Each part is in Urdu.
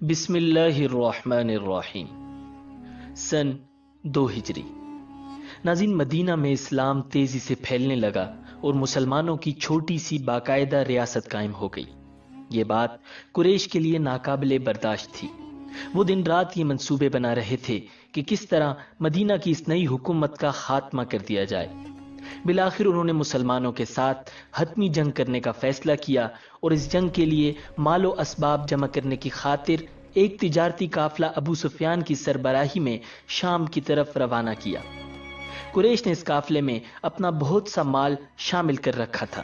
بسم اللہ الرحمن الرحیم۔ سن 2 ہجری۔ ناظرین، مدینہ میں اسلام تیزی سے پھیلنے لگا اور مسلمانوں کی چھوٹی سی باقاعدہ ریاست قائم ہو گئی۔ یہ بات قریش کے لیے ناقابل برداشت تھی۔ وہ دن رات یہ منصوبے بنا رہے تھے کہ کس طرح مدینہ کی اس نئی حکومت کا خاتمہ کر دیا جائے۔ بالآخر انہوں نے مسلمانوں کے ساتھ حتمی جنگ کرنے کا فیصلہ کیا اور اس جنگ کے لیے مال و اسباب جمع کرنے کی خاطر ایک تجارتی قافلہ ابو سفیان کی سربراہی میں شام کی طرف روانہ کیا۔ قریش نے اس قافلے میں اپنا بہت سا مال شامل کر رکھا تھا،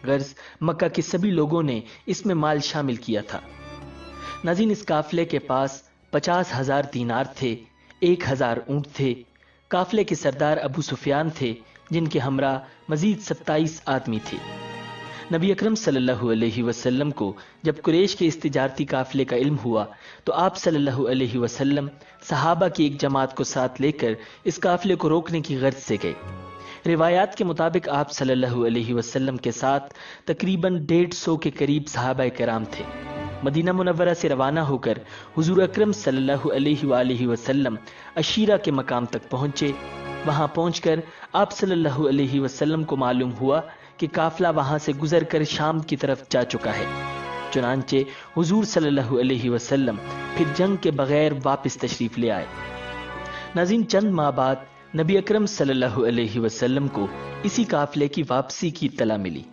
غرض مکہ کے سبھی لوگوں نے اس میں مال شامل کیا تھا۔ ناظرین، اس قافلے کے پاس 50,000 دینار تھے، 1,000 اونٹ تھے۔ قافلے کے سردار ابو سفیان تھے، جن کے ہمراہ مزید 27 آدمی تھے۔ نبی اکرم صلی اللہ علیہ وسلم کو جب قریش کے اس تجارتی قافلے کا علم ہوا تو آپ صلی اللہ علیہ وسلم صحابہ کی ایک جماعت کو ساتھ لے کر اس قافلے کو روکنے کی غرض سے گئے۔ روایات کے مطابق آپ صلی اللہ علیہ وسلم کے ساتھ تقریباً 150 کے قریب صحابہ کرام تھے۔ مدینہ منورہ سے روانہ ہو کر حضور اکرم صلی اللہ علیہ وآلہ وسلم عشیرہ کے مقام تک پہنچے۔ وہاں پہنچ کر آپ صلی اللہ علیہ وسلم کو معلوم ہوا کہ قافلہ وہاں سے گزر کر شام کی طرف جا چکا ہے۔ چنانچہ حضور صلی اللہ علیہ وسلم پھر جنگ کے بغیر واپس تشریف لے آئے۔ ناظرین، چند ماہ بعد نبی اکرم صلی اللہ علیہ وسلم کو اسی قافلے کی واپسی کی اطلاع ملی۔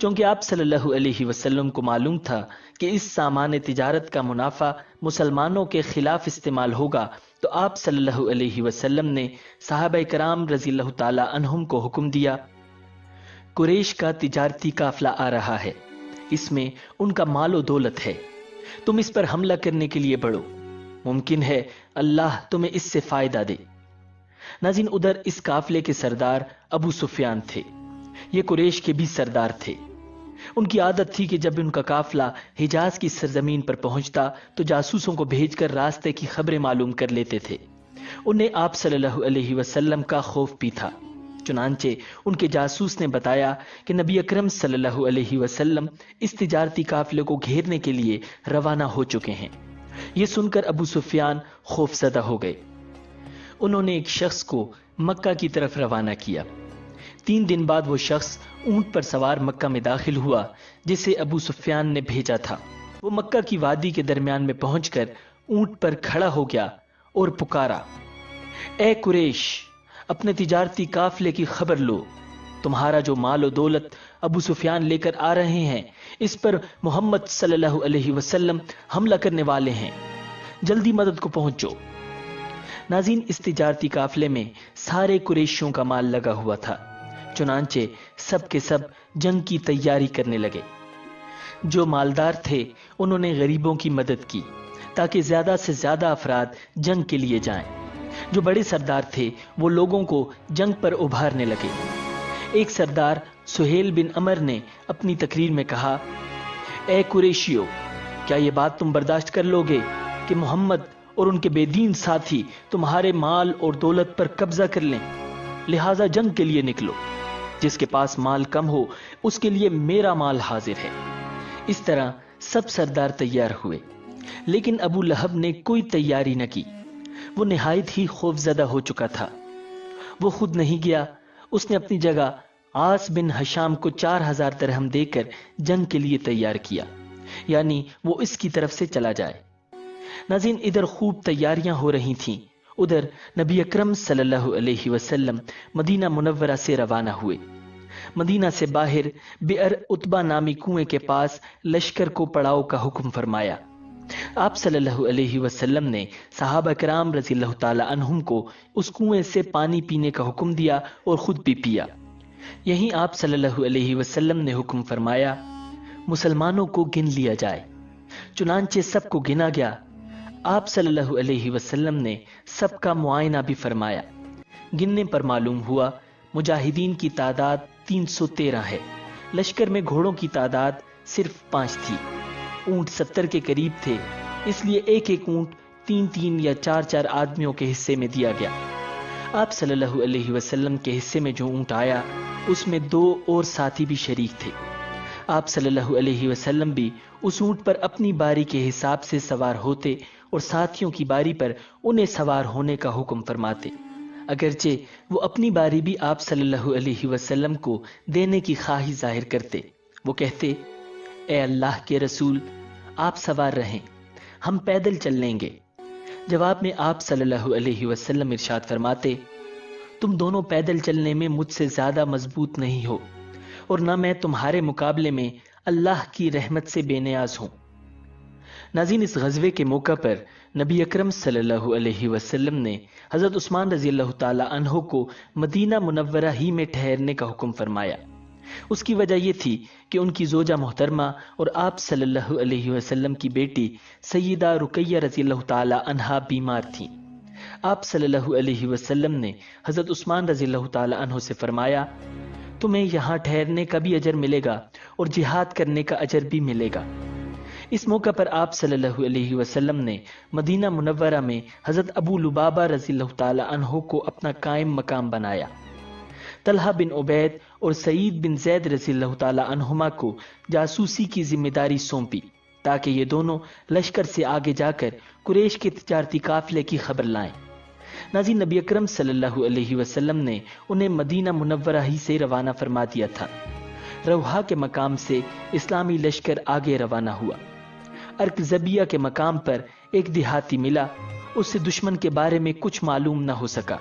چونکہ آپ صلی اللہ علیہ وسلم کو معلوم تھا کہ اس سامان تجارت کا منافع مسلمانوں کے خلاف استعمال ہوگا، تو آپ صلی اللہ علیہ وسلم نے صحابہ کرام رضی اللہ تعالی عنہم کو حکم دیا، قریش کا تجارتی قافلہ آ رہا ہے، اس میں ان کا مال و دولت ہے، تم اس پر حملہ کرنے کے لیے بڑھو، ممکن ہے اللہ تمہیں اس سے فائدہ دے۔ ناظرین، ادھر اس قافلے کے سردار ابو سفیان تھے۔ یہ قریش کے بھی سردار تھے۔ ان کی عادت تھی کہ جب ان کا قافلہ حجاز کی سرزمین پر پہنچتا تو جاسوسوں کو بھیج کر راستے کی خبریں معلوم کر لیتے تھے۔ انہیں آپ صلی اللہ علیہ وسلم کا خوف بھی تھا۔ چنانچہ ان کے جاسوس نے بتایا کہ نبی اکرم صلی اللہ علیہ وسلم اس تجارتی قافلے کو گھیرنے کے لیے روانہ ہو چکے ہیں۔ یہ سن کر ابو سفیان خوف زدہ ہو گئے۔ انہوں نے ایک شخص کو مکہ کی طرف روانہ کیا۔ 3 دن بعد وہ شخص اونٹ پر سوار مکہ میں داخل ہوا جسے ابو سفیان نے بھیجا تھا۔ وہ مکہ کی وادی کے درمیان میں پہنچ کر اونٹ پر کھڑا ہو گیا اور پکارا، اے قریش، اپنے تجارتی قافلے کی خبر لو۔ تمہارا جو مال و دولت ابو سفیان لے کر آ رہے ہیں، اس پر محمد صلی اللہ علیہ وسلم حملہ کرنے والے ہیں، جلدی مدد کو پہنچو۔ ناظرین، اس تجارتی قافلے میں سارے قریشیوں کا مال لگا ہوا تھا۔ چنانچہ سب کے سب جنگ کی تیاری کرنے لگے۔ جو مالدار تھے انہوں نے غریبوں کی مدد کی تاکہ زیادہ سے زیادہ افراد جنگ کے لیے جائیں۔ جو بڑے سردار تھے وہ لوگوں کو جنگ پر ابھارنے لگے۔ ایک سردار سہیل بن عمر نے اپنی تقریر میں کہا، اے قریشیو، کیا یہ بات تم برداشت کر لو گے کہ محمد اور ان کے بے دین ساتھی تمہارے مال اور دولت پر قبضہ کر لیں؟ لہٰذا جنگ کے لیے نکلو، جس کے پاس مال کم ہو اس کے لیے میرا مال حاضر ہے۔ اس طرح سب سردار تیار ہوئے، لیکن ابو لہب نے کوئی تیاری نہ کی۔ وہ نہایت ہی خوف زدہ ہو چکا تھا۔ وہ خود نہیں گیا، اس نے اپنی جگہ عاص بن ہشام کو 4,000 درہم دے کر جنگ کے لیے تیار کیا، یعنی وہ اس کی طرف سے چلا جائے۔ ناظرین، ادھر خوب تیاریاں ہو رہی تھیں، ادھر نبی اکرم صلی اللہ علیہ وسلم مدینہ منورہ سے روانہ ہوئے۔ مدینہ سے باہر بئر عتبہ نامی کنویں کے پاس لشکر کو پڑاؤ کا حکم فرمایا۔ آپ صلی اللہ علیہ وسلم نے صحابہ کرام رضی اللہ تعالی عنہم کو اس کنویں سے پانی پینے کا حکم دیا اور خود بھی پیا۔ یہیں آپ صلی اللہ علیہ وسلم نے حکم فرمایا، مسلمانوں کو گن لیا جائے۔ چنانچہ سب کو گنا گیا۔ آپ صلی اللہ علیہ وسلم نے سب کا معائنہ بھی فرمایا۔ گننے پر معلوم ہوا مجاہدین کی تعداد 313 ہے۔ لشکر میں گھوڑوں کی تعداد صرف 5 تھی۔ اونٹ 70 کے قریب تھے، اس لیے ایک ایک اونٹ 3 یا 4 آدمیوں کے حصے میں دیا گیا۔ آپ صلی اللہ علیہ وسلم کے حصے میں جو اونٹ آیا اس میں 2 اور ساتھی بھی شریک تھے۔ آپ صلی اللہ علیہ وسلم بھی اس اونٹ پر اپنی باری کے حساب سے سوار ہوتے اور ساتھیوں کی باری پر انہیں سوار ہونے کا حکم فرماتے، اگرچہ وہ اپنی باری بھی آپ صلی اللہ علیہ وسلم کو دینے کی خواہش ظاہر کرتے۔ وہ کہتے، اے اللہ کے رسول، آپ سوار رہیں، ہم پیدل چل لیں گے۔ جواب میں آپ صلی اللہ علیہ وسلم ارشاد فرماتے، تم دونوں پیدل چلنے میں مجھ سے زیادہ مضبوط نہیں ہو، اور نہ میں تمہارے مقابلے میں اللہ کی رحمت سے بے نیاز ہوں۔ ناظرین، اس غزوے کے موقع پر نبی اکرم صلی اللہ علیہ وسلم نے حضرت عثمان رضی اللہ تعالی عنہ کو مدینہ منورہ ہی میں ٹھہرنے کا حکم فرمایا۔ اس کی وجہ یہ تھی کہ ان کی زوجہ محترمہ اور آپ صلی اللہ علیہ وسلم کی بیٹی سیدہ رقیہ رضی اللہ تعالی عنہا بیمار تھیں۔ آپ صلی اللہ علیہ وسلم نے حضرت عثمان رضی اللہ تعالی عنہ سے فرمایا، تمہیں یہاں ٹھہرنے کا بھی اجر ملے گا اور جہاد کرنے کا اجر بھی ملے گا۔ اس موقع پر آپ صلی اللہ علیہ وسلم نے مدینہ منورہ میں حضرت ابو لبابہ رضی اللہ تعالی عنہ کو اپنا قائم مقام بنایا۔ طلحہ بن عبید اور سعید بن زید رضی اللہ تعالی عنہما کو جاسوسی کی ذمہ داری سونپی تاکہ یہ دونوں لشکر سے آگے جا کر قریش کے تجارتی قافلے کی خبر لائیں۔ ناظرین، نبی اکرم صلی اللہ علیہ وسلم نے انہیں مدینہ منورہ ہی سے روانہ فرما دیا تھا۔ روحا کے مقام سے اسلامی لشکر آگے روانہ ہوا۔ ارکزبیہ کے مقام پر ایک دیہاتی ملا، اس سے دشمن کے بارے میں کچھ معلوم نہ ہو سکا۔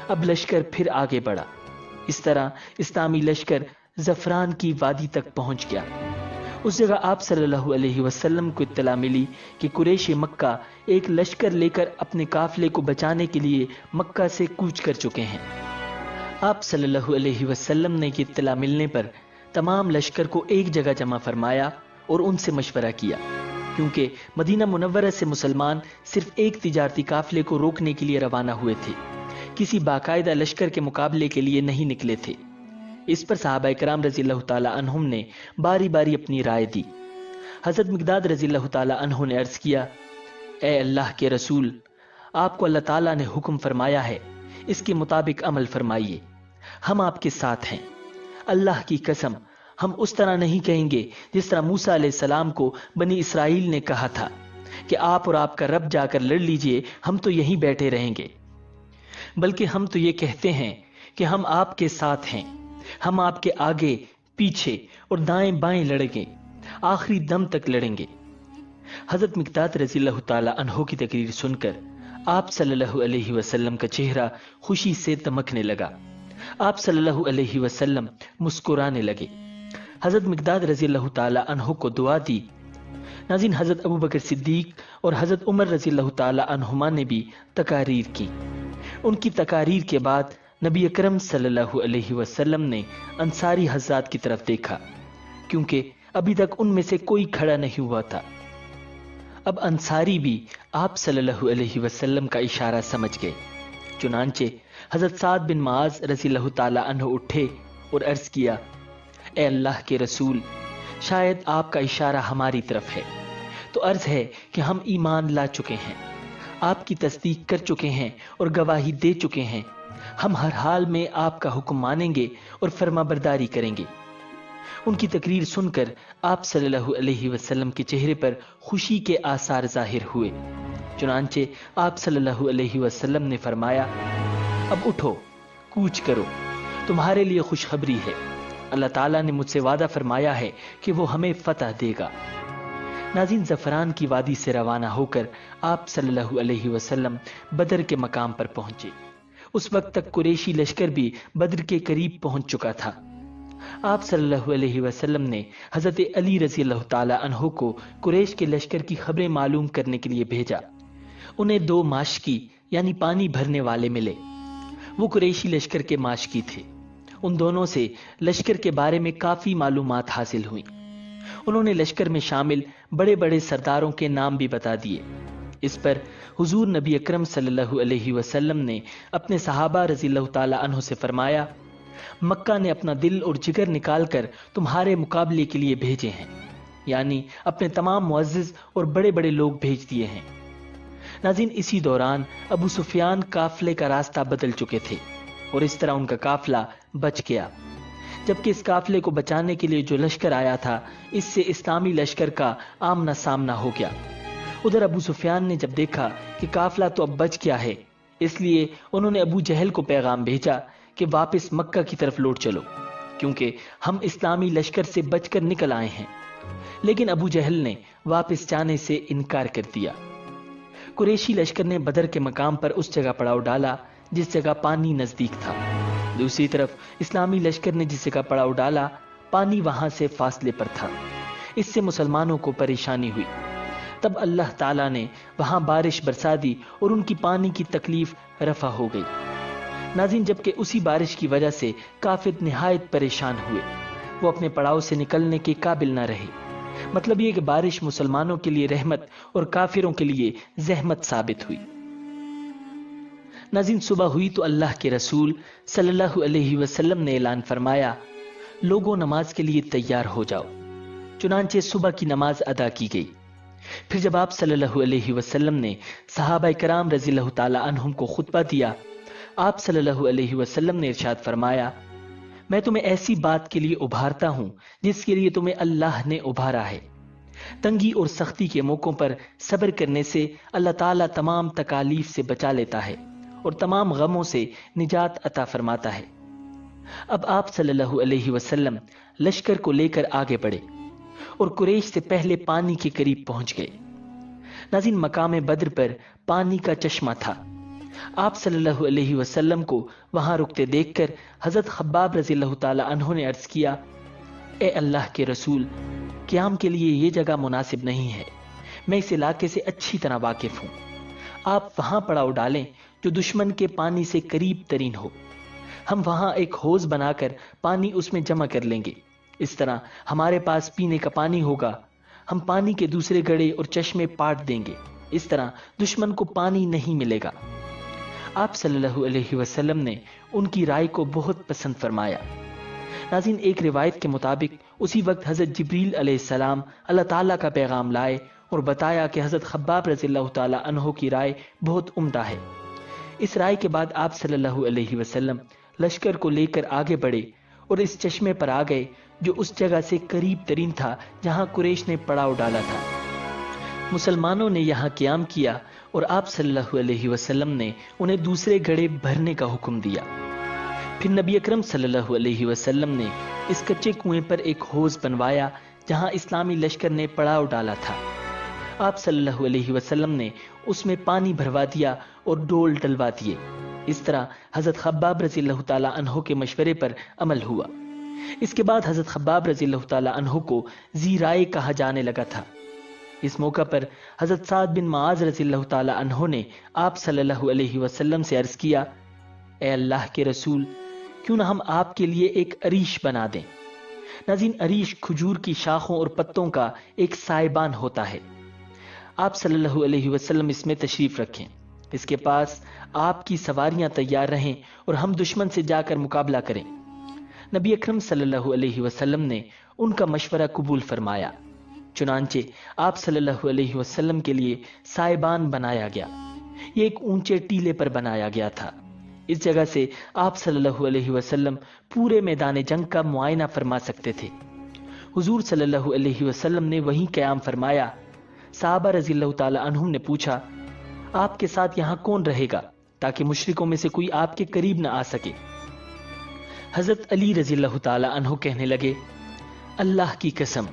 اب لشکر پھر آگے بڑھا۔ اس طرح اسلامی لشکر زفران کی وادی تک پہنچ گیا۔ اس جگہ آپ صلی اللہ علیہ وسلم کو اطلاع ملی کہ قریش مکہ ایک لشکر لے کر اپنے قافلے کو بچانے کے لیے مکہ سے کوچ کر چکے ہیں۔ آپ صلی اللہ علیہ وسلم نے یہ اطلاع ملنے پر تمام لشکر کو ایک جگہ جمع فرمایا اور ان سے مشورہ کیا، کیونکہ مدینہ منورہ سے مسلمان صرف ایک تجارتی قافلے کو روکنے کے لیے روانہ ہوئے تھے، کسی باقاعدہ لشکر کے مقابلے کے لیے نہیں نکلے تھے۔ اس پر صحابہ کرام رضی اللہ تعالی عنہم نے باری باری اپنی رائے دی۔ حضرت مقداد رضی اللہ تعالی عنہ نے عرض کیا، اے اللہ کے رسول، آپ کو اللہ تعالیٰ نے حکم فرمایا ہے، اس کے مطابق عمل فرمائیے، ہم آپ کے ساتھ ہیں۔ اللہ کی قسم، ہم اس طرح نہیں کہیں گے جس طرح موسیٰ علیہ السلام کو بنی اسرائیل نے کہا تھا کہ آپ اور آپ کا رب جا کر لڑ لیجئے، ہم تو یہیں بیٹھے رہیں گے، بلکہ ہم تو یہ کہتے ہیں کہ ہم آپ کے ساتھ ہیں، ہم آپ کے آگے پیچھے اور دائیں بائیں لڑیں گے، آخری دم تک لڑیں گے۔ حضرت مقداد رضی اللہ تعالی عنہ کی تقریر سن کر آپ صلی اللہ علیہ وسلم کا چہرہ خوشی سے دمکنے لگا۔ آپ صلی اللہ علیہ وسلم مسکرانے لگے۔ حضرت مقداد رضی اللہ تعالی عنہ کو دعا دی۔ ناظرین، حضرت ابوبکر صدیق اور حضرت عمر رضی اللہ تعالی عنہما نے بھی تقاریر کی۔ ان کی تقاریر کے بعد نبی اکرم صلی اللہ علیہ وسلم نے انصاری حضرات کی طرف دیکھا، کیونکہ ابھی تک ان میں سے کوئی کھڑا نہیں ہوا تھا۔ اب انصاری بھی آپ صلی اللہ علیہ وسلم کا اشارہ سمجھ گئے، چنانچہ حضرت سعد بن معاذ رضی اللہ تعالی عنہ اٹھے اور عرض کیا، اے اللہ کے رسول، شاید آپ کا اشارہ ہماری طرف ہے، تو عرض ہے کہ ہم ایمان لا چکے ہیں، آپ کی تصدیق کر چکے ہیں اور گواہی دے چکے ہیں، ہم ہر حال میں آپ کا حکم مانیں گے اور فرما برداری کریں گے۔ ان کی تقریر سن کر آپ صلی اللہ علیہ وسلم کے چہرے پر خوشی کے آثار ظاہر ہوئے، چنانچہ آپ صلی اللہ علیہ وسلم نے فرمایا، اب اٹھو، کوچ کرو، تمہارے لیے خوشخبری ہے، اللہ تعالیٰ نے مجھ سے وعدہ فرمایا ہے کہ وہ ہمیں فتح دے گا۔ ناظرین، زفران کی وادی سے روانہ ہو کر آپ صلی اللہ علیہ وسلم بدر کے مقام پر پہنچے۔ اس وقت تک قریشی لشکر بھی بدر کے قریب پہنچ چکا تھا۔ آپ صلی اللہ علیہ وسلم نے حضرت علی رضی اللہ تعالی عنہ کو قریش کے لشکر کی خبریں معلوم کرنے کے لیے بھیجا۔ انہیں 2 ماشکی یعنی پانی بھرنے والے ملے، وہ قریشی لشکر کے ماشکی تھے۔ ان دونوں سے لشکر کے بارے میں کافی معلومات حاصل ہوئیں۔ انہوں نے لشکر میں شامل بڑے بڑے سرداروں کے نام بھی بتا دیے۔ اس پر حضور نبی اکرم صلی اللہ علیہ وسلم نے اپنے صحابہ رضی اللہ تعالی عنہ سے فرمایا، مکہ نے اپنا دل اور جگر نکال کر تمہارے مقابلے کے لیے بھیجے ہیں، یعنی اپنے تمام معزز اور بڑے بڑے لوگ بھیج دیے ہیں۔ ناظرین، اسی دوران ابو سفیان قافلے کا راستہ بدل چکے تھے اور اس طرح ان کا قافلہ بچ گیا۔ جبکہ اس قافلے کو بچانے کے لیے جو لشکر آیا تھا اس سے اسلامی لشکر کا آمنا سامنا ہو گیا۔ ادھر ابو سفیان نے جب دیکھا کہ قافلہ تو اب بچ گیا ہے، اس لیے انہوں نے ابو جہل کو پیغام بھیجا کہ واپس مکہ کی طرف لوٹ چلو، کیونکہ ہم اسلامی لشکر سے بچ کر نکل آئے ہیں۔ لیکن ابو جہل نے واپس جانے سے انکار کر دیا۔ قریشی لشکر نے بدر کے مقام پر اس جگہ پڑاؤ ڈالا جس جگہ پانی نزدیک تھا۔ دوسری طرف اسلامی لشکر نے جس جگہ پڑاؤ ڈالا پانی وہاں سے فاصلے پر تھا۔ اس سے مسلمانوں کو پریشانی ہوئی۔ تب اللہ تعالیٰ نے وہاں بارش برسا دی اور ان کی پانی کی تکلیف رفع ہو گئی۔ ناظرین، جبکہ اسی بارش کی وجہ سے کافر نہایت پریشان ہوئے، وہ اپنے پڑاؤ سے نکلنے کے قابل نہ رہے۔ مطلب یہ کہ بارش مسلمانوں کے لیے رحمت اور کافروں کے لیے زحمت ثابت ہوئی۔ ناظرین، صبح ہوئی تو اللہ کے رسول صلی اللہ علیہ وسلم نے اعلان فرمایا، لوگوں نماز کے لیے تیار ہو جاؤ۔ چنانچہ صبح کی نماز ادا کی گئی۔ پھر جب آپ صلی اللہ علیہ وسلم نے صحابہ کرام رضی اللہ تعالی عنہم کو خطبہ دیا، آپ صلی اللہ علیہ وسلم نے ارشاد فرمایا، میں تمہیں ایسی بات کے لیے ابھارتا ہوں جس کے لیے تمہیں اللہ نے ابھارا ہے۔ تنگی اور سختی کے موقعوں پر صبر کرنے سے اللہ تعالیٰ تمام تکالیف سے بچا لیتا ہے اور تمام غموں سے نجات عطا فرماتا ہے۔ اب آپ صلی اللہ علیہ وسلم لشکر کو لے کر آگے بڑھے اور قریش سے پہلے پانی کے قریب پہنچ گئے۔ ناظرین، مقام بدر پر پانی کا چشمہ تھا۔ آپ صلی اللہ علیہ وسلم کو وہاں رکتے دیکھ کر حضرت خباب رضی اللہ تعالی عنہ نے عرض کیا، اے اللہ کے رسول، قیام کے لیے یہ جگہ مناسب نہیں ہے، میں اس علاقے سے اچھی طرح واقف ہوں، آپ وہاں پڑاؤ ڈالیں جو دشمن کے پانی سے قریب ترین ہو، ہم وہاں ایک حوض بنا کر پانی اس میں جمع کر لیں گے، اس طرح ہمارے پاس پینے کا پانی ہوگا، ہم پانی کے دوسرے گڑھے اور چشمے پاٹ دیں گے، اس طرح دشمن کو پانی نہیں ملے گا۔ آپ صلی اللہ علیہ وسلم نے ان کی رائے کو بہت پسند فرمایا۔ ناظرین، ایک روایت کے مطابق اسی وقت حضرت جبریل علیہ السلام اللہ تعالیٰ کا پیغام لائے اور بتایا کہ حضرت خباب رضی اللہ تعالیٰ عنہ کی رائے بہت عمدہ ہے۔ اس رائے کے بعد آپ صلی اللہ علیہ وسلم لشکر کو لے کر آگے بڑھے اور اس چشمے پر آ گئے جو اس جگہ سے قریب ترین تھا جہاں قریش نے پڑاؤ ڈالا تھا۔ مسلمانوں نے یہاں قیام کیا اور آپ صلی اللہ علیہ وسلم نے انہیں دوسرے گڑھے بھرنے کا حکم دیا۔ پھر نبی اکرم صلی اللہ علیہ وسلم نے اس کچے کنویں پر ایک حوض بنوایا جہاں اسلامی لشکر نے پڑاؤ ڈالا تھا۔ آپ صلی اللہ علیہ وسلم نے اس میں پانی بھروا دیا اور ڈول ڈلوا دیے۔ اس طرح حضرت خباب رضی اللہ تعالی عنہ کے مشورے پر عمل ہوا۔ اس کے بعد حضرت خباب رضی اللہ تعالی عنہ کو ذی رائے کہا جانے لگا تھا۔ اس موقع پر حضرت سعد بن معاذ رضی اللہ تعالی عنہ نے آپ صلی اللہ علیہ وسلم سے عرض کیا، اے اللہ کے رسول، کیوں نہ ہم آپ کے لیے ایک عریش بنا دیں۔ ناظرین، عریش کھجور کی شاخوں اور پتوں کا ایک سائبان ہوتا ہے۔ آپ صلی اللہ علیہ وسلم اس میں تشریف رکھیں، اس کے پاس آپ کی سواریاں تیار رہیں اور ہم دشمن سے جا کر مقابلہ کریں۔ نبی اکرم صلی اللہ علیہ وسلم نے ان کا مشورہ قبول فرمایا۔ چنانچہ آپ صلی اللہ علیہ وسلم کے لیے سائبان بنایا گیا۔ یہ ایک اونچے ٹیلے پر بنایا گیا تھا۔ اس جگہ سے آپ صلی اللہ علیہ وسلم پورے میدان جنگ کا معائنہ فرما سکتے تھے۔ حضور صلی اللہ علیہ وسلم نے وہیں قیام فرمایا۔ صحابہ رضی اللہ تعالی عنہم نے پوچھا، آپ کے ساتھ یہاں کون رہے گا تاکہ مشرکوں میں سے کوئی آپ کے قریب نہ آ سکے؟ حضرت علی رضی اللہ تعالی عنہ کہنے لگے، اللہ کی قسم،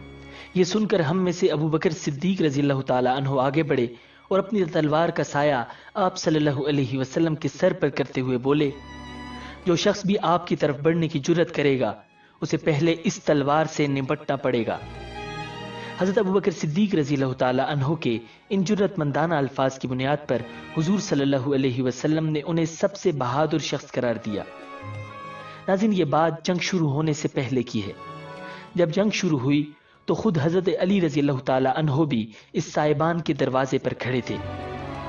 یہ سن کر ہم میں سے ابو بکر صدیق رضی اللہ تعالی عنہ آگے بڑھے اور اپنی تلوار کا سایہ آپ صلی اللہ علیہ وسلم کے سر پر کرتے ہوئے بولے، جو شخص بھی آپ کی طرف بڑھنے کی جرت کرے گا اسے پہلے اس تلوار سے نمٹنا پڑے گا۔ حضرت ابو بکر صدیق رضی اللہ تعالی عنہ کے ان جرت مندانہ الفاظ کی بنیاد پر حضور صلی اللہ علیہ وسلم نے انہیں سب سے بہادر شخص قرار دیا۔ ناظرین، یہ بات جنگ شروع ہونے سے پہلے کی ہے۔ جب جنگ شروع ہوئی تو خود حضرت علی رضی اللہ تعالی عنہ بھی اس سائبان کے دروازے پر کھڑے تھے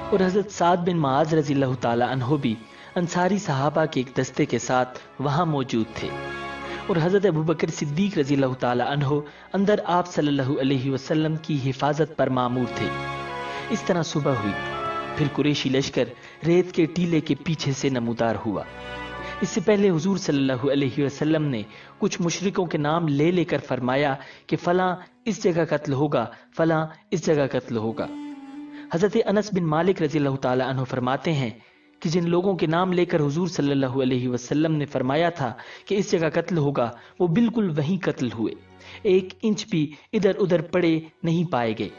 اور حضرت سعد بن معاذ رضی اللہ تعالی عنہ بھی انصاری صحابہ کے ایک دستے کے ساتھ وہاں موجود تھے اور حضرت ابو بکر صدیق رضی اللہ تعالی عنہ اندر آپ صلی اللہ علیہ وسلم کی حفاظت پر مامور تھے۔ اس طرح صبح ہوئی، پھر قریشی لشکر ریت کے ٹیلے کے پیچھے سے نمودار ہوا۔ اس سے پہلے حضور صلی اللہ علیہ وسلم نے کچھ مشرکوں کے نام لے لے کر فرمایا کہ فلاں اس جگہ قتل ہوگا، فلاں اس جگہ قتل ہوگا۔ حضرت انس بن مالک رضی اللہ تعالی عنہ فرماتے ہیں کہ جن لوگوں کے نام لے کر حضور صلی اللہ علیہ وسلم نے فرمایا تھا کہ اس جگہ قتل ہوگا، وہ بالکل وہیں قتل ہوئے، 1 انچ بھی ادھر ادھر پڑے نہیں پائے گئے۔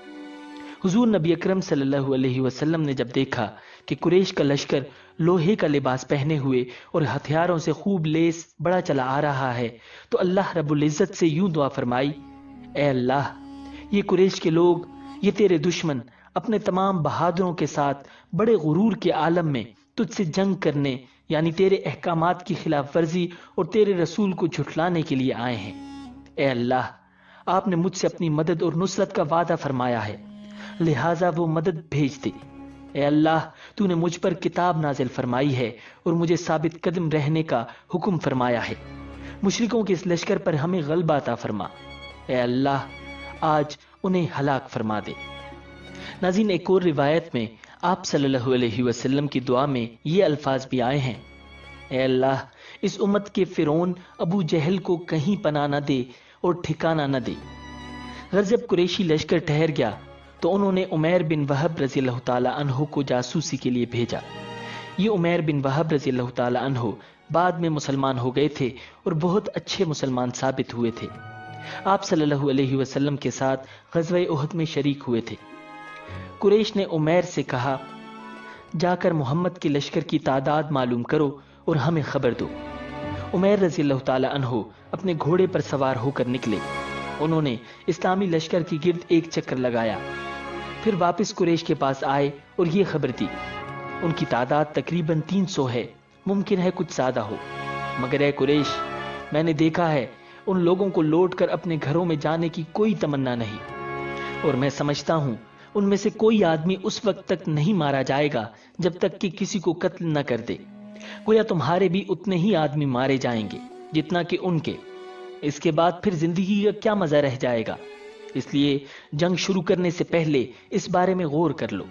حضور نبی اکرم صلی اللہ علیہ وسلم نے جب دیکھا کہ قریش کا لشکر لوہے کا لباس پہنے ہوئے اور ہتھیاروں سے خوب لیس بڑا چلا آ رہا ہے، تو اللہ رب العزت سے یوں دعا فرمائی، اے اللہ، یہ قریش کے لوگ، یہ تیرے دشمن اپنے تمام بہادروں کے ساتھ بڑے غرور کے عالم میں تجھ سے جنگ کرنے، یعنی تیرے احکامات کی خلاف ورزی اور تیرے رسول کو جھٹلانے کے لیے آئے ہیں۔ اے اللہ، آپ نے مجھ سے اپنی مدد اور نصرت کا وعدہ فرمایا ہے، لہٰذا وہ مدد بھیج دے۔ اے اللہ، تو نے مجھ پر کتاب نازل فرمائی ہے اور مجھے ثابت قدم رہنے کا حکم فرمایا ہے، مشرکوں کے اس لشکر پر ہمیں غلبہ عطا فرما۔ اے اللہ، آج انہیں ہلاک فرما دے۔ ناظرین، ایک اور روایت میں آپ صلی اللہ علیہ وسلم کی دعا میں یہ الفاظ بھی آئے ہیں، اے اللہ، اس امت کے فرعون ابو جہل کو کہیں پناہ نہ دے اور ٹھکانہ نہ دے۔ غرض جب قریشی لشکر ٹھہر گیا تو انہوں نے عمیر بن وہب رضی اللہ تعالی عنہ کو جاسوسی کے لیے بھیجا۔ یہ عمیر بن وہب رضی اللہ تعالی عنہ بعد میں مسلمان ہو گئے تھے اور بہت اچھے مسلمان ثابت ہوئے تھے۔ آپ صلی اللہ علیہ وسلم کے ساتھ غزوہ احد میں شریک ہوئے تھے۔ قریش نے عمیر سے کہا، جا کر محمد کے لشکر کی تعداد معلوم کرو اور ہمیں خبر دو۔ عمیر رضی اللہ تعالی عنہ اپنے گھوڑے پر سوار ہو کر نکلے۔ انہوں نے اسلامی لشکر کی گرد ایک چکر لگایا، پھر واپس قریش کے پاس آئے اور یہ خبر دی، ان کی تعداد تقریباً 300 ہے، ممکن ہے کچھ زیادہ ہو، مگر اے قریش، میں نے دیکھا ہے ان لوگوں کو لوٹ کر اپنے گھروں میں جانے کی کوئی تمنا نہیں، اور میں سمجھتا ہوں ان میں سے کوئی آدمی اس وقت تک نہیں مارا جائے گا جب تک کہ کسی کو قتل نہ کر دے، گویا تمہارے بھی اتنے ہی آدمی مارے جائیں گے جتنا کہ ان کے، اس کے بعد پھر زندگی کا کیا مزہ رہ جائے گا، اس لیے جنگ شروع کرنے سے پہلے اس بارے میں غور کر لو۔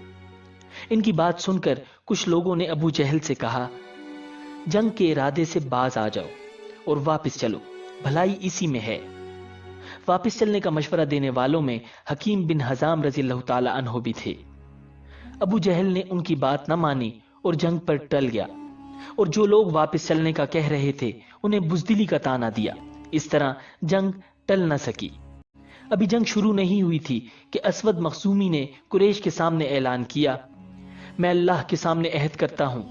ان کی بات سن کر کچھ لوگوں نے ابو جہل سے کہا، جنگ کے ارادے سے باز آ جاؤ اور واپس چلو، بھلائی اسی میں ہے۔ واپس چلنے کا مشورہ دینے والوں میں حکیم بن حزام رضی اللہ تعالی عنہ بھی تھے۔ ابو جہل نے ان کی بات نہ مانی اور جنگ پر ٹل گیا، اور جو لوگ واپس چلنے کا کہہ رہے تھے انہیں بزدلی کا طعنہ دیا۔ اس طرح جنگ ٹل نہ سکی۔ ابھی جنگ شروع نہیں ہوئی تھی کہ اسود مخزومی نے قریش کے سامنے اعلان کیا، میں اللہ کے سامنے عہد کرتا ہوں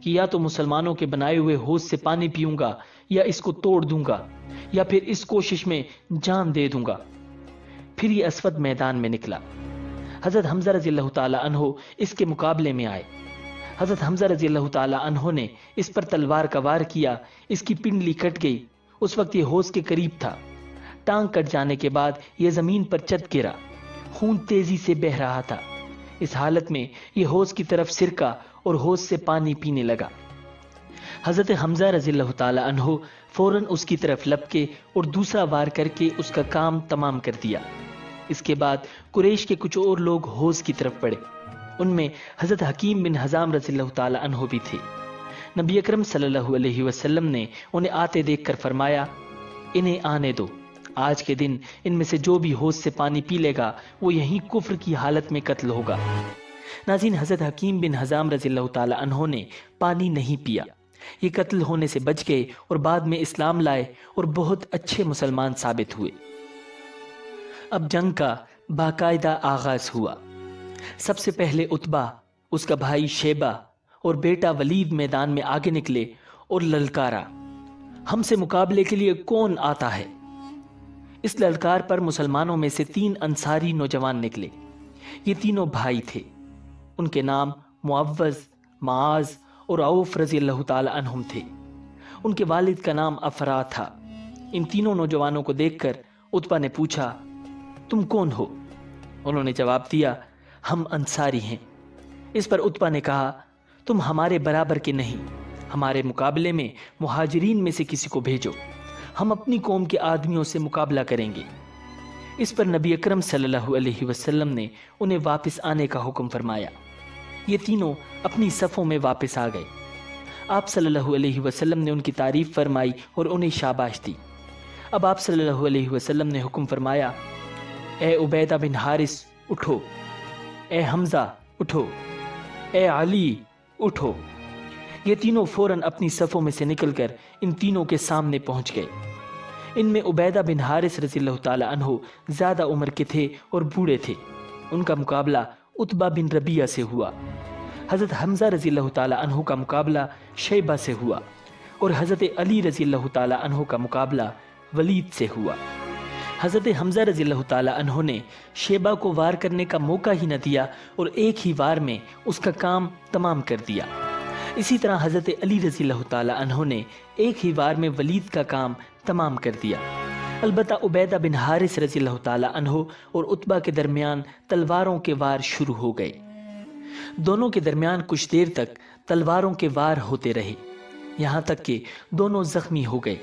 کہ یا تو مسلمانوں کے بنائے ہوئے حوض سے پانی پیوں گا یا اس کو توڑ دوں گا یا پھر اس کوشش میں جان دے دوں گا۔ پھر یہ اسود میدان میں نکلا۔ حضرت حمزہ رضی اللہ تعالی عنہ اس کے مقابلے میں آئے۔ حضرت حمزہ رضی اللہ تعالی عنہ نے اس پر تلوار کا وار کیا، اس کی پنڈلی کٹ گئی۔ اس وقت یہ حوض کے قریب تھا۔ ٹانگ کٹ جانے کے بعد یہ زمین پر چت گرا، خون تیزی سے بہ رہا تھا۔ اس حالت میں یہ حوض کی طرف سرکا اور حوض سے پانی پینے لگا۔ حضرت حمزہ رضی اللہ تعالی عنہ فوراً اس کی طرف لپکے اور دوسرا وار کر کے اس کا کام تمام کر دیا۔ اس کے بعد قریش کے کچھ اور لوگ حوض کی طرف بڑھے، ان میں حضرت حکیم بن حزام رضی اللہ تعالی عنہ بھی تھے۔ نبی اکرم صلی اللہ علیہ وسلم نے انہیں آتے دیکھ کر فرمایا، انہیں آنے دو، آج کے دن ان میں سے جو بھی حوض سے پانی پی لے گا وہ یہیں کفر کی حالت میں قتل ہوگا۔ ناظرین، حضرت حکیم بن حزام رضی اللہ تعالی عنہ نے پانی نہیں پیا، یہ قتل ہونے سے بچ گئے اور بعد میں اسلام لائے اور بہت اچھے مسلمان ثابت ہوئے۔ اب جنگ کا باقاعدہ آغاز ہوا۔ سب سے پہلے عتبہ، اس کا بھائی شیبہ اور بیٹا ولید میدان میں آگے نکلے اور للکارا، ہم سے مقابلے کے لیے کون آتا ہے؟ اس للکار پر مسلمانوں میں سے 3 انصاری نوجوان نکلے۔ یہ تینوں بھائی تھے، ان کے نام معوذ، معاذ اور عوف رضی اللہ تعالی عنہم تھے۔ ان کے والد کا نام افرا تھا۔ ان تینوں نوجوانوں کو دیکھ کر عتبہ نے پوچھا، تم کون ہو؟ انہوں نے جواب دیا، ہم انصاری ہیں۔ اس پر عتبہ نے کہا، تم ہمارے برابر کے نہیں، ہمارے مقابلے میں مہاجرین میں سے کسی کو بھیجو، ہم اپنی قوم کے آدمیوں سے مقابلہ کریں گے۔ اس پر نبی اکرم صلی اللہ علیہ وسلم نے انہیں واپس آنے کا حکم فرمایا۔ یہ تینوں اپنی صفوں میں واپس آ گئے۔ آپ صلی اللہ علیہ وسلم نے ان کی تعریف فرمائی اور انہیں شاباش دی۔ اب آپ صلی اللہ علیہ وسلم نے حکم فرمایا، اے عبیدہ بن حارث اٹھو، اے حمزہ اٹھو، اے علی اٹھو۔ یہ تینوں فوراً اپنی صفوں میں سے نکل کر ان تینوں کے سامنے پہنچ گئے۔ ان میں عبیدہ بن حارث رضی اللہ تعالی عنہ زیادہ عمر کے تھے اور بوڑھے تھے۔ ان کا مقابلہ عتبہ بن ربیعہ سے ہوا۔ حضرت حمزہ رضی اللہ تعالی عنہ کا مقابلہ شیبہ سے ہوا، اور حضرت علی رضی اللہ تعالی عنہ کا مقابلہ ولید سے ہوا۔ حضرت حمزہ رضی اللہ تعالی عنہ نے شیبہ کو وار کرنے کا موقع ہی نہ دیا اور ایک ہی وار میں اس کا کام تمام کر دیا۔ اسی طرح حضرت علی رضی اللہ تعالی عنہ نے ایک ہی وار میں ولید کا کام تمام کر دیا۔ البتہ عبیدہ بن حارث رضی اللہ تعالی عنہ اور عتبہ کے درمیان تلواروں کے وار شروع ہو گئے۔ دونوں کے درمیان کچھ دیر تک تلواروں کے وار ہوتے رہے، یہاں تک کہ دونوں زخمی ہو گئے۔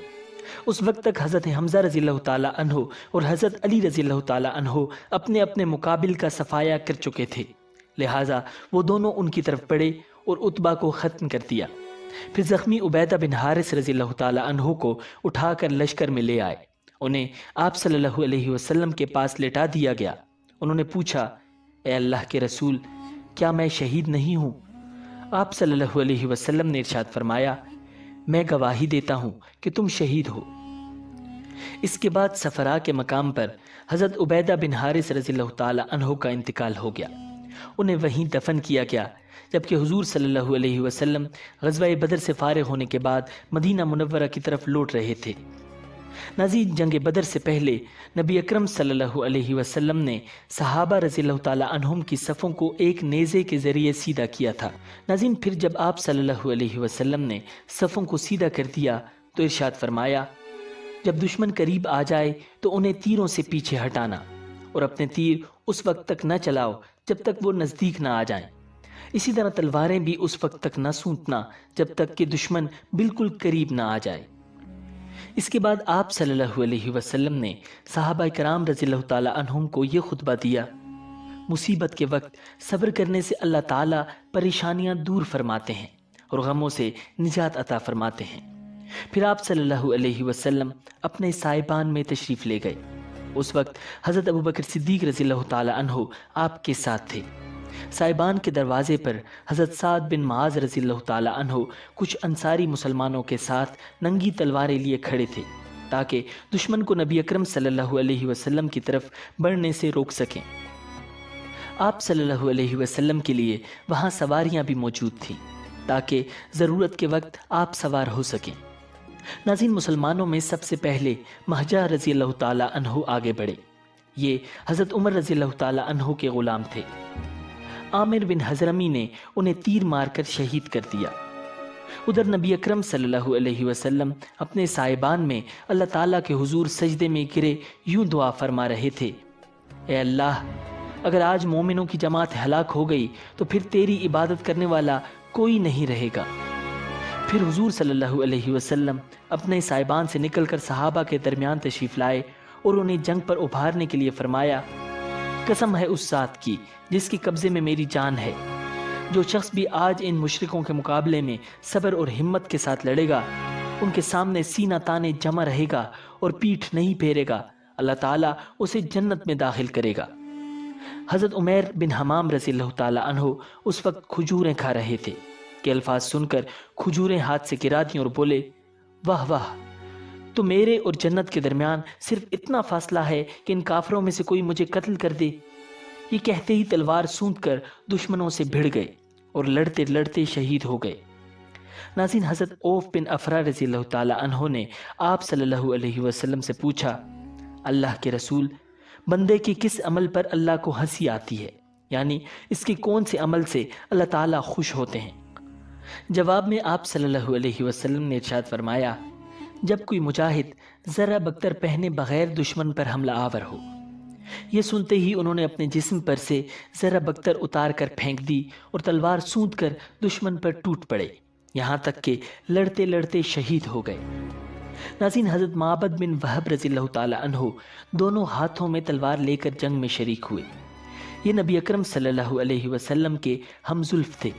اس وقت تک حضرت حمزہ رضی اللہ تعالی عنہ اور حضرت علی رضی اللہ تعالی عنہ اپنے اپنے مقابل کا صفایا کر چکے تھے، لہٰذا وہ دونوں ان کی طرف بڑھے اور عتبہ کو ختم کر دیا۔ پھر زخمی عبیدہ بن حارث رضی اللہ تعالی عنہ کو اٹھا کر لشکر میں لے آئے، انہیں آپ صلی اللہ علیہ وسلم کے پاس لٹا دیا گیا۔ انہوں نے پوچھا، اے اللہ کے رسول، کیا میں شہید نہیں ہوں؟ آپ صلی اللہ علیہ وسلم نے ارشاد فرمایا، میں گواہی دیتا ہوں کہ تم شہید ہو۔ اس کے بعد صفرا کے مقام پر حضرت عبیدہ بن حارث رضی اللہ تعالی عنہ کا انتقال ہو گیا، انہیں وہیں دفن کیا گیا، جبکہ حضور صلی اللہ علیہ وسلم غزوہ بدر سے فارغ ہونے کے بعد مدینہ منورہ کی طرف لوٹ رہے تھے۔ ناظرین، جنگ بدر سے پہلے نبی اکرم صلی اللہ علیہ وسلم نے صحابہ رضی اللہ تعالی عنہم کی صفوں کو ایک نیزے کے ذریعے سیدھا کیا تھا۔ ناظرین، پھر جب آپ صلی اللہ علیہ وسلم نے صفوں کو سیدھا کر دیا تو ارشاد فرمایا، جب دشمن قریب آ جائے تو انہیں تیروں سے پیچھے ہٹانا، اور اپنے تیر اس وقت تک نہ چلاؤ جب تک وہ نزدیک نہ آ جائیں۔ اسی طرح تلواریں بھی اس وقت تک نہ سونتنا جب تک کہ دشمن بالکل قریب نہ آ جائے۔ اس کے بعد آپ صلی اللہ علیہ وسلم نے صحابہ کرام رضی اللہ تعالی عنہم کو یہ خطبہ دیا، مصیبت کے وقت صبر کرنے سے اللہ تعالیٰ پریشانیاں دور فرماتے ہیں اور غموں سے نجات عطا فرماتے ہیں۔ پھر آپ صلی اللہ علیہ وسلم اپنے سائبان میں تشریف لے گئے۔ اس وقت حضرت ابوبکر صدیق رضی اللہ تعالی عنہ آپ کے ساتھ تھے۔ سائبان کے دروازے پر حضرت سعد بن معاذ رضی اللہ تعالی عنہ کچھ انصاری مسلمانوں کے ساتھ ننگی تلواریں لیے کھڑے تھے تاکہ دشمن کو نبی اکرم صلی اللہ علیہ وسلم کی طرف بڑھنے سے روک سکیں۔ آپ صلی اللہ علیہ وسلم کے لیے وہاں سواریاں بھی موجود تھیں تاکہ ضرورت کے وقت آپ سوار ہو سکیں۔ ناظرین، مسلمانوں میں سب سے پہلے مہجہ رضی اللہ تعالی عنہ آگے بڑھے۔ یہ حضرت عمر رضی اللہ تعالی عنہ کے غلام تھے۔ عامر بن حضرمی نے انہیں تیر مار کر شہید کر دیا۔ ادھر نبی اکرم صلی اللہ علیہ وسلم اپنے سائبان میں اللہ تعالیٰ کے حضور سجدے میں گرے یوں دعا فرما رہے تھے، اے اللہ، اگر آج مومنوں کی جماعت ہلاک ہو گئی تو پھر تیری عبادت کرنے والا کوئی نہیں رہے گا۔ پھر حضور صلی اللہ علیہ وسلم اپنے سائبان سے نکل کر صحابہ کے درمیان تشریف لائے اور انہیں جنگ پر ابھارنے کے لیے فرمایا، قسم ہے اس ذات کی جس کے قبضے میں میری جان ہے، جو شخص بھی آج ان مشرکوں کے مقابلے میں صبر اور ہمت کے ساتھ لڑے گا، ان کے سامنے سینہ تانے جمع رہے گا اور پیٹھ نہیں پھیرے گا، اللہ تعالیٰ اسے جنت میں داخل کرے گا۔ حضرت عمیر بن حمام رضی اللہ تعالی عنہ اس وقت کھجوریں کھا رہے تھے کہ الفاظ سن کر کھجوریں ہاتھ سے گرا دیں اور بولے، واہ واہ، تو میرے اور جنت کے درمیان صرف اتنا فاصلہ ہے کہ ان کافروں میں سے کوئی مجھے قتل کر دے۔ یہ کہتے ہی تلوار سونت کر دشمنوں سے بھڑ گئے اور لڑتے لڑتے شہید ہو گئے۔ ناظرین، حضرت عوف بن افرا رضی اللہ تعالی عنہ نے آپ صلی اللہ علیہ وسلم سے پوچھا، اللہ کے رسول، بندے کے کس عمل پر اللہ کو ہنسی آتی ہے، یعنی اس کے کون سے عمل سے اللہ تعالیٰ خوش ہوتے ہیں؟ جواب میں آپ صلی اللہ علیہ وسلم نے ارشاد فرمایا، جب کوئی مجاہد ذرہ بکتر پہنے بغیر دشمن پر حملہ آور ہو۔ یہ سنتے ہی انہوں نے اپنے جسم پر سے ذرہ بکتر اتار کر پھینک دی اور تلوار سونت کر دشمن پر ٹوٹ پڑے، یہاں تک کہ لڑتے لڑتے شہید ہو گئے۔ ناظرین، حضرت معبد بن وہب رضی اللہ تعالی عنہ دونوں ہاتھوں میں تلوار لے کر جنگ میں شریک ہوئے۔ یہ نبی اکرم صلی اللہ علیہ وسلم کے ہم زلف تھے۔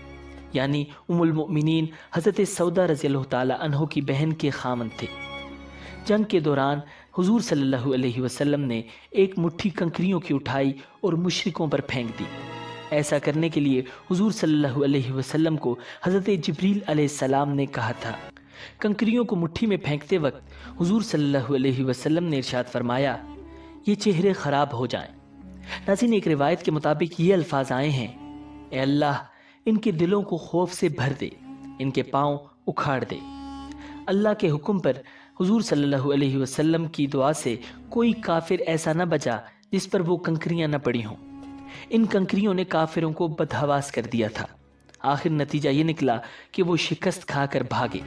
یعنی ام المؤمنین حضرت سودا رضی اللہ تعالی عنہ کی بہن کے خامند تھے۔ جنگ کے دوران حضور صلی اللہ علیہ وسلم نے ایک مٹھی کنکریوں کی اٹھائی اور مشرکوں پر پھینک دی۔ ایسا کرنے کے لیے حضور صلی اللہ علیہ وسلم کو حضرت جبریل علیہ السلام نے کہا تھا۔ کنکریوں کو مٹھی میں پھینکتے وقت حضور صلی اللہ علیہ وسلم نے ارشاد فرمایا، یہ چہرے خراب ہو جائیں۔ ناظرین، ایک روایت کے مطابق یہ الفاظ آئے ہیں، اے اللہ ان کے دلوں کو خوف سے بھر دے، ان کے پاؤں اکھاڑ دے۔ اللہ کے حکم پر حضور صلی اللہ علیہ وسلم کی دعا سے کوئی کافر ایسا نہ بچا جس پر وہ کنکریاں نہ پڑی ہوں۔ ان کنکریوں نے کافروں کو بدحواس کر دیا تھا۔ آخر نتیجہ یہ نکلا کہ وہ شکست کھا کر بھاگے۔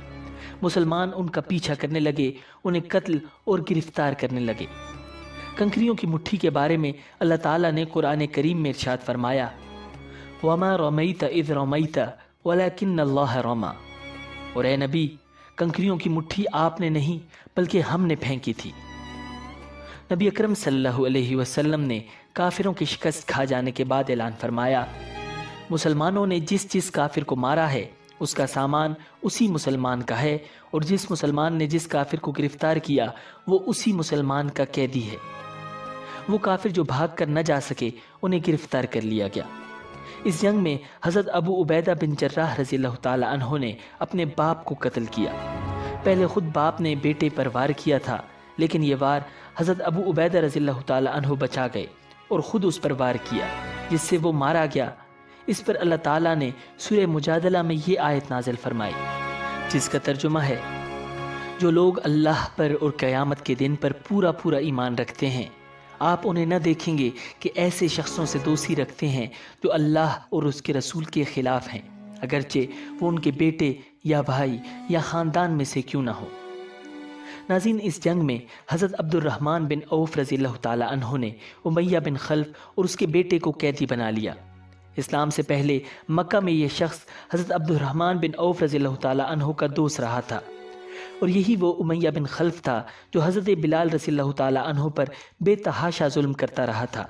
مسلمان ان کا پیچھا کرنے لگے، انہیں قتل اور گرفتار کرنے لگے۔ کنکریوں کی مٹھی کے بارے میں اللہ تعالیٰ نے قرآن کریم میں ارشاد فرمایا، وَمَا رَمَيْتَ إِذْ رَمَيْتَ وَلَكِنَّ اللَّهَ رَمَى، اور اے نبی کنکریوں کی مٹھی آپ نے نہیں بلکہ ہم نے پھینکی تھی۔ نبی اکرم صلی اللہ علیہ وسلم نے کافروں کی شکست کھا جانے کے بعد اعلان فرمایا، مسلمانوں نے جس کافر کو مارا ہے اس کا سامان اسی مسلمان کا ہے، اور جس مسلمان نے جس کافر کو گرفتار کیا وہ اسی مسلمان کا قیدی ہے۔ وہ کافر جو بھاگ کر نہ جا سکے انہیں گرفتار کر لیا گیا۔ اس جنگ میں حضرت ابو عبیدہ بن جراح رضی اللہ تعالی عنہ نے اپنے باپ کو قتل کیا۔ پہلے خود باپ نے بیٹے پر وار کیا تھا، لیکن یہ وار حضرت ابو عبیدہ رضی اللہ تعالی عنہ بچا گئے اور خود اس پر وار کیا، جس سے وہ مارا گیا۔ اس پر اللہ تعالیٰ نے سورہ مجادلہ میں یہ آیت نازل فرمائی، جس کا ترجمہ ہے، جو لوگ اللہ پر اور قیامت کے دن پر پورا ایمان رکھتے ہیں، آپ انہیں نہ دیکھیں گے کہ ایسے شخصوں سے دوستی رکھتے ہیں جو اللہ اور اس کے رسول کے خلاف ہیں، اگرچہ وہ ان کے بیٹے یا بھائی یا خاندان میں سے کیوں نہ ہو۔ ناظرین، اس جنگ میں حضرت عبد الرحمن بن عوف رضی اللہ تعالی عنہ نے امیہ بن خلف اور اس کے بیٹے کو قیدی بنا لیا۔ اسلام سے پہلے مکہ میں یہ شخص حضرت عبد الرحمن بن عوف رضی اللہ تعالی عنہ کا دوست رہا تھا، اور یہی وہ امیہ بن خلف تھا جو حضرت بلال رضی اللہ تعالی عنہ پر بے تحاشا ظلم کرتا رہا تھا۔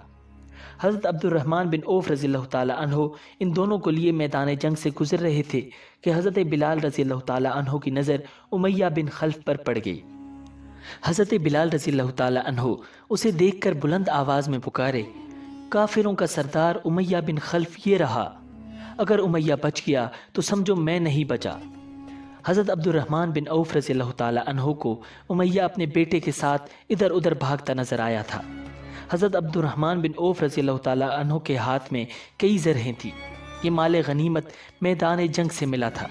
حضرت عبد الرحمن بن عوف رضی اللہ تعالی عنہ ان دونوں کو لیے میدان جنگ سے گزر رہے تھے کہ حضرت بلال رضی اللہ تعالی عنہ کی نظر امیہ بن خلف پر پڑ گئی۔ حضرت بلال رضی اللہ تعالی عنہ اسے دیکھ کر بلند آواز میں پکارے، کافروں کا سردار امیہ بن خلف یہ رہا، اگر امیہ بچ گیا تو سمجھو میں نہیں بچا۔ حضرت عبد الرحمن بن عوف رضی اللہ تعالی عنہ کو امیہ اپنے بیٹے کے ساتھ ادھر ادھر بھاگتا نظر آیا تھا۔ حضرت عبد الرحمن بن عوف رضی اللہ تعالی عنہ کے ہاتھ میں کئی زرہیں تھیں، یہ مال غنیمت میدان جنگ سے ملا تھا،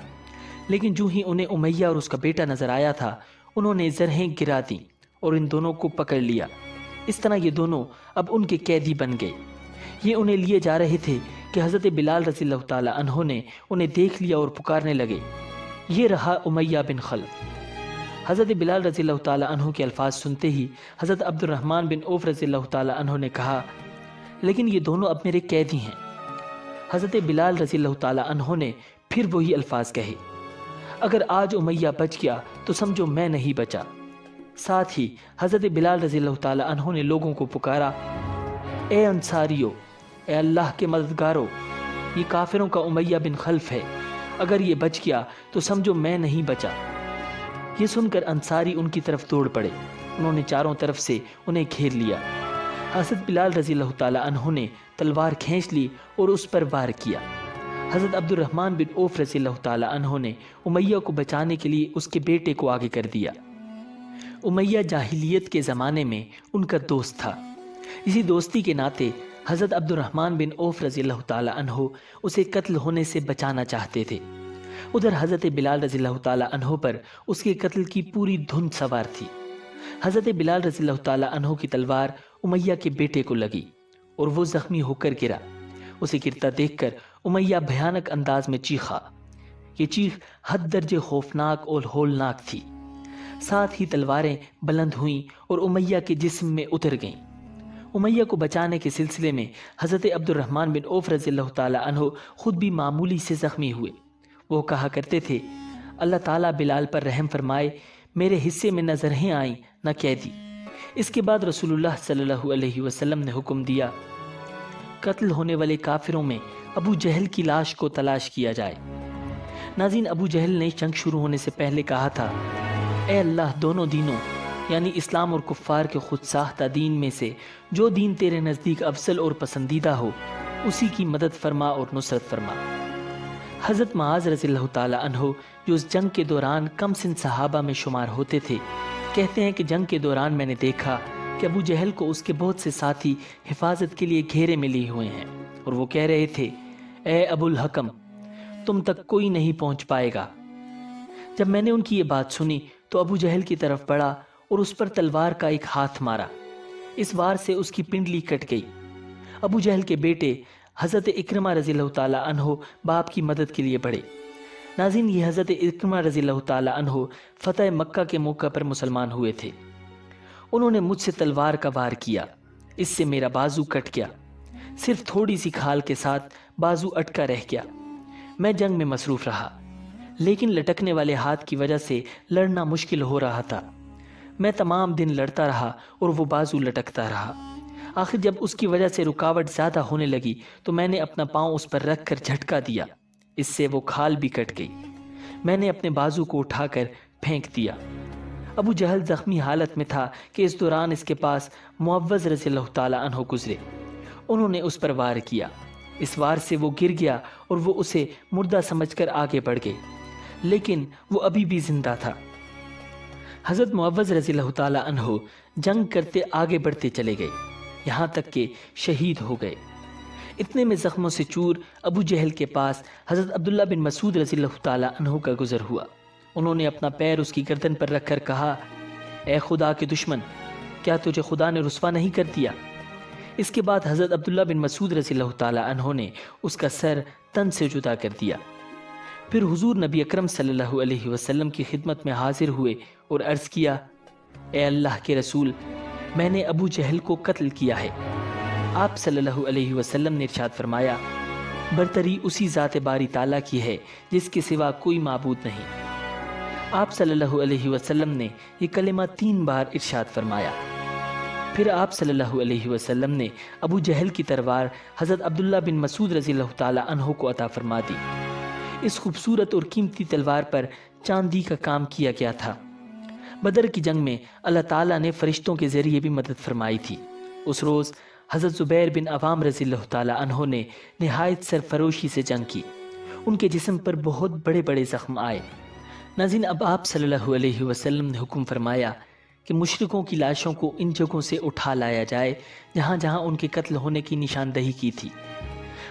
لیکن جو ہی انہیں امیہ اور اس کا بیٹا نظر آیا تھا انہوں نے زرہیں گرا دیں اور ان دونوں کو پکڑ لیا۔ اس طرح یہ دونوں اب ان کے قیدی بن گئے۔ یہ انہیں لیے جا رہے تھے کہ حضرت بلال رضی اللہ تعالی عنہ نے انہیں دیکھ لیا اور پکارنے لگے، یہ رہا امیہ بن خلف۔ حضرت بلال رضی اللہ تعالی عنہ کے الفاظ سنتے ہی حضرت عبد الرحمن بن عوف رضی اللہ تعالی عنہ نے کہا، لیکن یہ دونوں اب میرے قیدی ہیں۔ حضرت بلال رضی اللہ تعالی عنہ نے پھر وہی الفاظ کہے، اگر آج امیہ بچ گیا تو سمجھو میں نہیں بچا۔ ساتھ ہی حضرت بلال رضی اللہ تعالی عنہ نے لوگوں کو پکارا، اے انصاریو، اے اللہ کے مددگارو، یہ کافروں کا امیہ بن خلف ہے، اگر یہ بچ گیا تو سمجھو میں نہیں بچا۔ یہ سن کر انصاری ان کی طرف دوڑ پڑے، انہوں نے چاروں طرف سے انہیں گھیر لیا۔ حضرت بلال رضی اللہ تعالی عنہ نے تلوار کھینچ لی اور اس پر وار کیا۔ حضرت عبد الرحمن بن عوف رضی اللہ تعالی عنہ نے امیہ کو بچانے کے لیے اس کے بیٹے کو آگے کر دیا۔ امیہ جاہلیت کے زمانے میں ان کا دوست تھا، اسی دوستی کے ناطے حضرت عبد الرحمن بن عوف رضی اللہ تعالی عنہ اسے قتل ہونے سے بچانا چاہتے تھے۔ ادھر حضرت بلال رضی اللہ تعالی عنہ پر اس کے قتل کی پوری دھن سوار تھی۔ حضرت بلال رضی اللہ تعالی عنہ کی تلوار امیہ کے بیٹے کو لگی اور وہ زخمی ہو کر گرا۔ اسے گرتا دیکھ کر امیہ بھیانک انداز میں چیخا، یہ چیخ حد درجے خوفناک اور ہولناک تھی۔ ساتھ ہی تلواریں بلند ہوئیں اور امیہ کے جسم میں اتر گئیں۔ امیہ کو بچانے کے سلسلے میں حضرت عبد الرحمن بن عوف رضی اللہ تعالی عنہ خود بھی معمولی سے زخمی ہوئے۔ وہ کہا کرتے تھے، اللہ تعالیٰ بلال پر رحم فرمائے، میرے حصے میں نہ زرہیں آئیں نہ قیدی۔ اس کے بعد رسول اللہ صلی اللہ علیہ وسلم نے حکم دیا، قتل ہونے والے کافروں میں ابو جہل کی لاش کو تلاش کیا جائے۔ ناظرین، ابو جہل نے جنگ شروع ہونے سے پہلے کہا تھا، اے اللہ، دونوں دینوں یعنی اسلام اور کفار کے خود ساختہ دین میں سے جو دین تیرے نزدیک افضل اور پسندیدہ ہو اسی کی مدد فرما اور نصرت فرما۔ حضرت معاذ رضی اللہ تعالی عنہ جو اس جنگ کے دوران کم سن صحابہ میں شمار ہوتے تھے، کہتے ہیں کہ جنگ کے دوران میں نے دیکھا کہ ابو جہل کو اس کے بہت سے ساتھی حفاظت کے لیے گھیرے میں لیے ہوئے ہیں اور وہ کہہ رہے تھے، اے ابو الحکم، تم تک کوئی نہیں پہنچ پائے گا۔ جب میں نے ان کی یہ بات سنی تو ابو جہل کی طرف بڑھا اور اس پر تلوار کا ایک ہاتھ مارا۔ اس وار سے اس کی پنڈلی کٹ گئی۔ ابو جہل کے بیٹے حضرت اکرمہ رضی اللہ تعالی عنہ باپ کی مدد کے لیے بڑھے۔ ناظرین، یہ حضرت اکرمہ رضی اللہ تعالی عنہ فتح مکہ کے موقع پر مسلمان ہوئے تھے۔ انہوں نے مجھ سے تلوار کا وار کیا، اس سے میرا بازو کٹ گیا، صرف تھوڑی سی کھال کے ساتھ بازو اٹکا رہ گیا۔ میں جنگ میں مصروف رہا، لیکن لٹکنے والے ہاتھ کی وجہ سے لڑنا مشکل ہو رہا تھا۔ میں تمام دن لڑتا رہا اور وہ بازو لٹکتا رہا۔ آخر جب اس کی وجہ سے رکاوٹ زیادہ ہونے لگی تو میں نے اپنا پاؤں اس پر رکھ کر جھٹکا دیا، اس سے وہ کھال بھی کٹ گئی۔ میں نے اپنے بازو کو اٹھا کر پھینک دیا۔ ابو جہل زخمی حالت میں تھا کہ اس دوران اس کے پاس معوذ رضی اللہ تعالی عنہ گزرے۔ انہوں نے اس پر وار کیا، اس وار سے وہ گر گیا اور وہ اسے مردہ سمجھ کر آگے بڑھ گئے، لیکن وہ ابھی بھی زندہ تھا۔ حضرت معوذ رضی اللہ تعالی عنہ جنگ کرتے آگے بڑھتے چلے گئے، یہاں تک کہ شہید ہو گئے۔ اتنے میں زخموں سے چور ابو جہل کے پاس حضرت عبداللہ بن مسعود رضی اللہ تعالی عنہ کا گزر ہوا۔ انہوں نے اپنا پیر اس کی گردن پر رکھ کر کہا، اے خدا کے دشمن، کیا تجھے خدا نے رسوا نہیں کر دیا؟ اس کے بعد حضرت عبداللہ بن مسعود رضی اللہ تعالی عنہ نے اس کا سر تن سے جدا کر دیا۔ پھر حضور نبی اکرم صلی اللہ علیہ وسلم کی خدمت میں حاضر ہوئے اور عرض کیا، اے اللہ کے رسول، میں نے ابو جہل کو قتل کیا ہے۔ آپ صلی اللہ علیہ وسلم نے ارشاد فرمایا، برتری اسی ذات باری تعالیٰ کی ہے جس کے سوا کوئی معبود نہیں۔ آپ صلی اللہ علیہ وسلم نے یہ کلمہ 3 بار ارشاد فرمایا۔ پھر آپ صلی اللہ علیہ وسلم نے ابو جہل کی تلوار حضرت عبداللہ بن مسعود رضی اللہ تعالی عنہ کو عطا فرما دی۔ اس خوبصورت اور قیمتی تلوار پر چاندی کا کام کیا گیا تھا۔ بدر کی جنگ میں اللہ تعالیٰ نے فرشتوں کے ذریعے بھی مدد فرمائی تھی۔ اس روز حضرت زبیر بن عوام رضی اللہ تعالی عنہ نے نہایت سرفروشی سے جنگ کی۔ ان کے جسم پر بہت بڑے بڑے زخم آئے۔ ناظرین، اب آپ صلی اللہ علیہ وسلم نے حکم فرمایا کہ مشرکوں کی لاشوں کو ان جگہوں سے اٹھا لایا جائے جہاں جہاں ان کے قتل ہونے کی نشاندہی کی تھی۔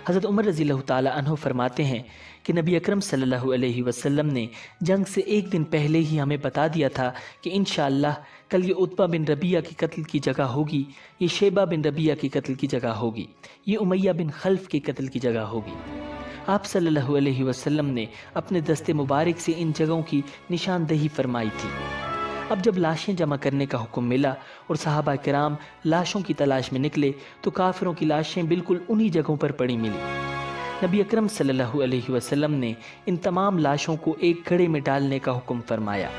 حضرت عمر رضی اللہ تعالی عنہ فرماتے ہیں کہ نبی اکرم صلی اللہ علیہ وسلم نے جنگ سے 1 دن پہلے ہی ہمیں بتا دیا تھا کہ انشاءاللہ کل یہ عتبہ بن ربیعہ کی قتل کی جگہ ہوگی، یہ شیبہ بن ربیعہ کی قتل کی جگہ ہوگی، یہ امیہ بن خلف کی قتل کی جگہ ہوگی۔ آپ صلی اللہ علیہ وسلم نے اپنے دست مبارک سے ان جگہوں کی نشاندہی فرمائی تھی۔ اب جب لاشیں جمع کرنے کا حکم ملا اور صحابہ کرام لاشوں کی تلاش میں نکلے تو کافروں کی لاشیں بالکل انہی جگہوں پر پڑی ملی۔ نبی اکرم صلی اللہ علیہ وسلم نے ان تمام لاشوں کو ایک گڑھے میں ڈالنے کا حکم فرمایا۔